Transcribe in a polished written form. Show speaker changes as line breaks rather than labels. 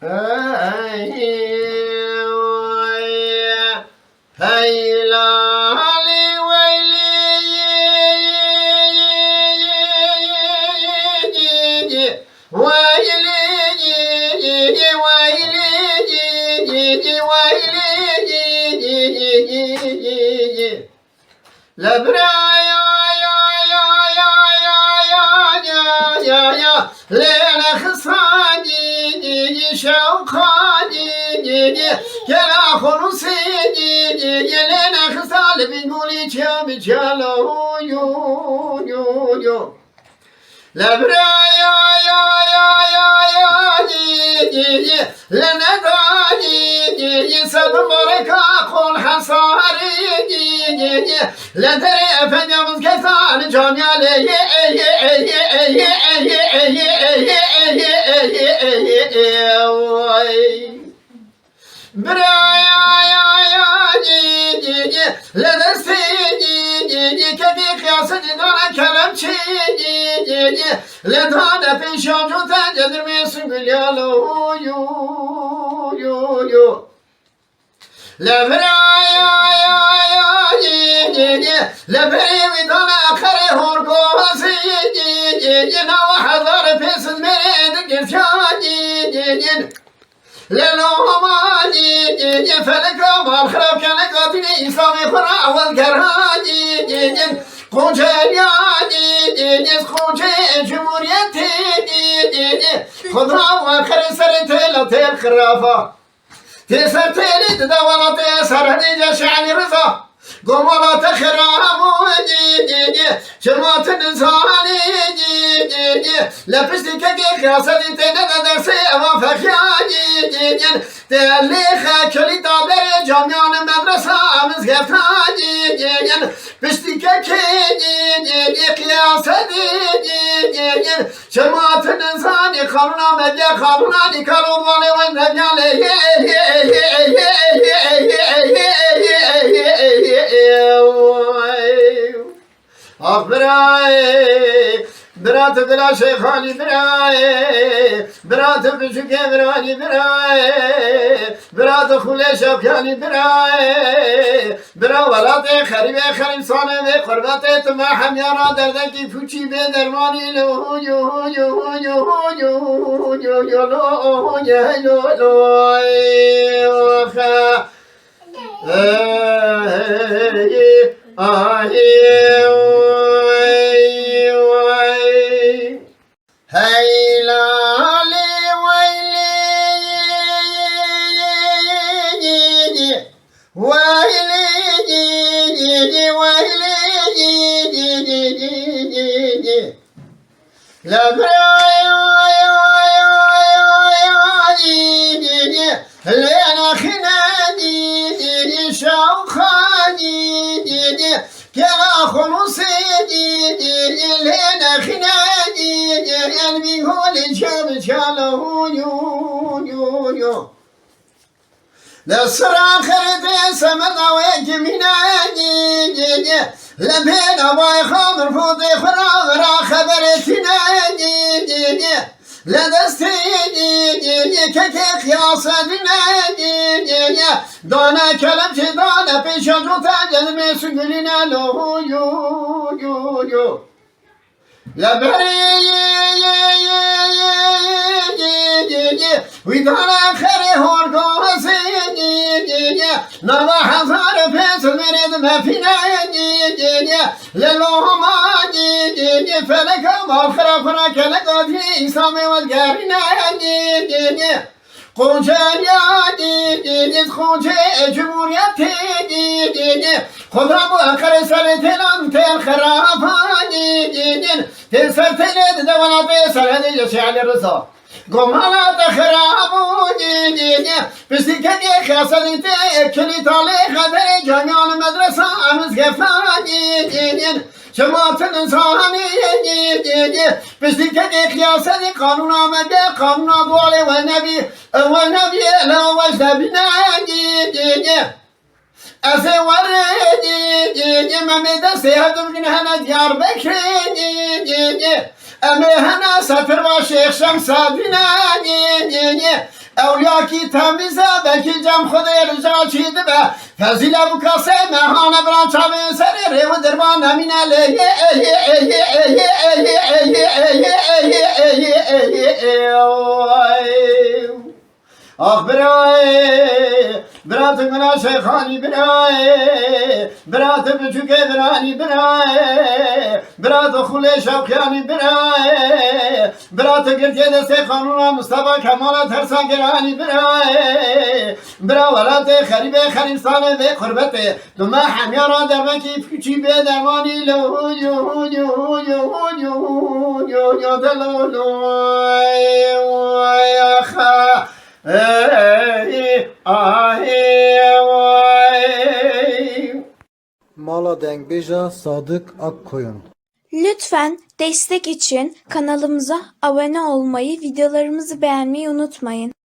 Hey lali لنا خصاني شوقاني كلا خلصي لنا خصال بنقولي شام شالو يو يو يو لبرايا يا يا يا يا لنا داني صبرك قول حصاري لا دري افنيمز كثان جامع لي برايا يا يا لا درسي كدي قياسني دانا كلام شي لا دانا في شوجو تنجدر ميسن قليالو يو يو يو لا برايا يا يا لا بريوي دانا خري هوركو هسي ناو حضر فيسن مريد قرشاني للوماني فلك ما الخراب كان قاتلي إسلامي خراء والكرهاني قنجاني قنجي جمهوريتي خضرا وخر سرتي لطير خرافة تسرتي لدولة تسرني جشعني رضا قمرة خراموني جماعة الإنساني لبستي كي خاصتي تنادى درسي أما فخياني تأليخ كلي تابر جامعان مدرسة مزغفتاني بستي كي قياستي جماعة الإنساني قانونا مجا قانونا نكارون والي والنجالي براي برات بلا شيخاني براي برات بشكي براني براي برات خولي شوكاني براي برا ولاتي خريبي خريب صاني قرباتي تماحم يارا دردكي فوشي بدرماني لو يو يو يو يو يو يو لو يو لو يو Hey lali لأنا خناني شوخاني كلا خلصي لأنا خناني قلبي هو الشام شاله يو يو يو للصراخ رتي سمد ويجمناني لبين أباي خامر فوضي خراغرا خبرتناني لدستيني كيك يا صدناني دانا كلام دانا بيشان روتان مسجلنا له يو يو يو لا بري ويدانا خري هورغوسي نوا حزار فيس مريد ما فينا للوماني فلك ما خرافنا كلقاتي إسامي والقارنا قنجاني قنجي جمهوريتي خضرا بأخر سنتين تل خرافاني تسرتين دولة سرني يشعل الرصا قمالا تخرابوني بسكتي خاصنتي كلي طالي خدري جميع المدرسة أمس قفاني جماعة الإنساني بسكتي خياسني قانونا مدى قانونا دولي والنبي لا وجد بناني أسي وردي مميدة سيهدم من هنا ديار بكري أمي هنا سفر وشيخ شمس بناني Evliya ki temize belki cem Khudaya rıza çiğdi be. Fezile bu kase mehane bran çavi seri revu derman emine lehi ehi ehi ehi ehi ehi ehi ehi ehi ehi. Ah biraye, biratı gına şeyhani biraye, biratı büçüke birani biraye, biratı hule şevkiyani biraye, biratı girkede seyhanuna Mustafa Kemal'a tersan girani biraye, biravelatı kharibe kharifsane ve kurbete, duma hamyara dermeki küçü be dermani lahu yuhu yuhu yuhu yuhu yuhu delulu ya
Mala Dengbeja Sadık Akkoyun.
Lütfen destek için kanalımıza abone olmayı, videolarımızı beğenmeyi unutmayın.